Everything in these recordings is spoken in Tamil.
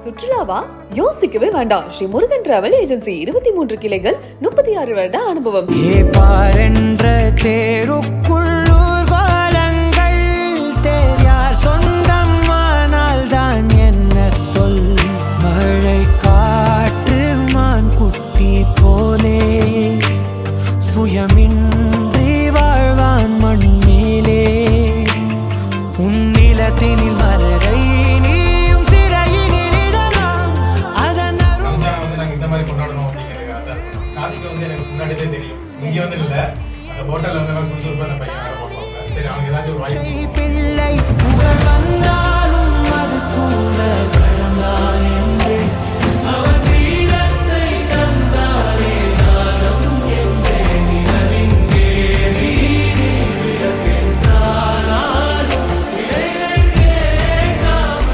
சுற்றுலாவா? யோசிக்கவே வேண்டாம். ஸ்ரீ முருகன் டிராவல் ஏஜென்சி 23 கிளைகள், 36 வருட அனுபவம். சொந்தம் ஆனால் தான் என்ன சொல், மழை காற்று மான் குட்டி போலே சுயமின்றி வாழ்வான் மண் மேலே. உன்னிலத்தினில் மலரை நீயும் சிறையினில் இடலாம். அதன் இந்த மாதிரி கொண்டாடணும் அப்படிங்கிறது சாதிக்கு எனக்கு முன்னாடியே தெரியும். இங்க இல்ல அந்த ஹோட்டல்ல குடிச்சு அந்த பையன் சரி அவனுக்கு ஏதாச்சும் ஒரு வாய்ப்பு பிள்ளை புகழ் வந்தாலும் அது கூட கடந்தான் என்று அவன் வீரத்தை தந்தாலே நானும் என்றே நிலவிங்கே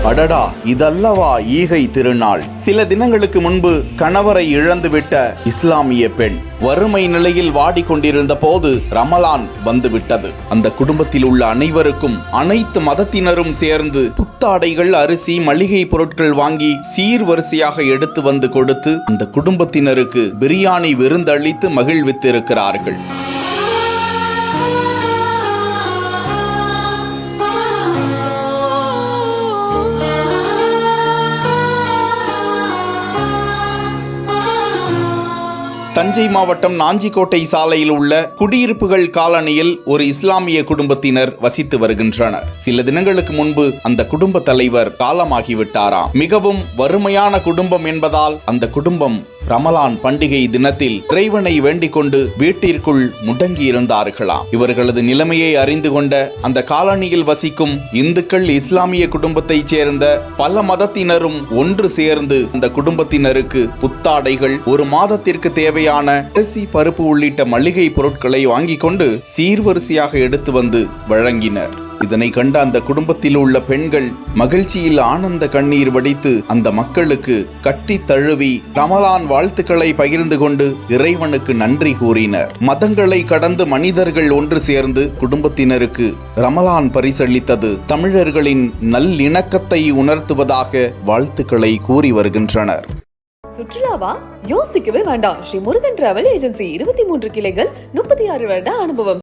அடடா, இதல்லவா ஈகை திருநாள். சில தினங்களுக்கு முன்பு கணவரை இழந்துவிட்ட இஸ்லாமிய பெண் வறுமை நிலையில் வாடிக்கொண்டிருந்த போது ரமலான் வந்துவிட்டது. அந்த குடும்பத்தில் உள்ள அனைவருக்கும் அனைத்து மதத்தினரும் சேர்ந்து புத்தாடைகள், அரிசி, மளிகை பொருட்கள் வாங்கி சீர்வரிசையாக எடுத்து வந்து கொடுத்து அந்த குடும்பத்தினருக்கு பிரியாணி விருந்தளித்து மகிழ்வித்திருக்கிறார்கள். தஞ்சை மாவட்டம் நாஞ்சிக்கோட்டை சாலையில் உள்ள குடியிருப்புகள் காலனியில் ஒரு இஸ்லாமிய குடும்பத்தினர் வசித்து வருகின்றனர். சில தினங்களுக்கு முன்பு அந்த குடும்ப தலைவர் காலமாகிவிட்டாராம். மிகவும் வறுமையான குடும்பம் என்பதால் அந்த குடும்பம் ரமலான் பண்டிகை தினத்தில் இறைவனை வேண்டிக் கொண்டு வீட்டிற்குள் முடங்கி இருந்தார்களாம். இவர்களது நிலைமையை அறிந்து கொண்ட அந்த காலனியில் வசிக்கும் இந்துக்கள், இஸ்லாமிய குடும்பத்தைச் சேர்ந்த பல மதத்தினரும் ஒன்று சேர்ந்து அந்த குடும்பத்தினருக்கு புத்தாடைகள், ஒரு மாதத்திற்கு தேவையான அரிசி, பருப்பு உள்ளிட்ட மளிகை பொருட்களை வாங்கிக் கொண்டு சீர்வரிசையாக எடுத்து வந்து வழங்கினர். இதனை கண்ட அந்த குடும்பத்தில் உள்ள பெண்கள் மகிழ்ச்சியில் ஆனந்த கண்ணீர் வடித்து அந்த மக்களுக்கு கட்டி தழுவி ரமலான் வாழ்த்துக்களை பகிர்ந்து கொண்டு இறைவனுக்கு நன்றி கூறினர். மதங்களை கடந்து மனிதர்கள் ஒன்று சேர்ந்து குடும்பத்தினருக்கு ரமலான் பரிசளித்தது தமிழர்களின் நல்லிணக்கத்தை உணர்த்துவதாக வாழ்த்துக்களை கூறி வருகின்றனர். சுற்றுலாவா? யோசிக்கவே வேண்டாம். ஸ்ரீ முருகன் டிராவல் ஏஜென்சி 23 கிளைகள், 36 வருட அனுபவம்.